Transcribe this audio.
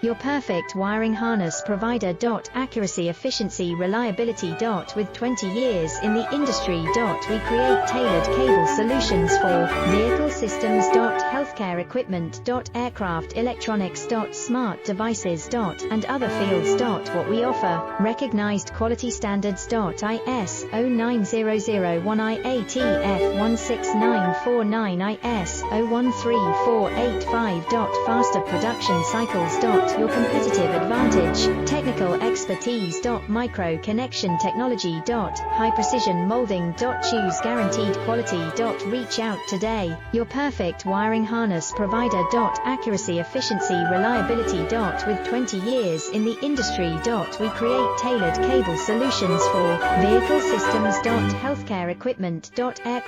Your perfect wiring harness provider. Accuracy, efficiency, reliability. With 20 years in the industry. We create tailored cable solutions for vehicle systems. Healthcare equipment. Aircraft electronics. Smart devices. And other fields. What we offer: recognized quality standards. ISO 9001, IATF 16949, ISO 13485. Faster production cycles. Your competitive advantage: technical expertise. Micro connection technology. High precision molding. Choose guaranteed quality. Reach out today. Your perfect wiring harness provider. Accuracy, efficiency, reliability. With 20 years in the industry. We create tailored cable solutions for vehicle systems. Healthcare equipment. Aircraft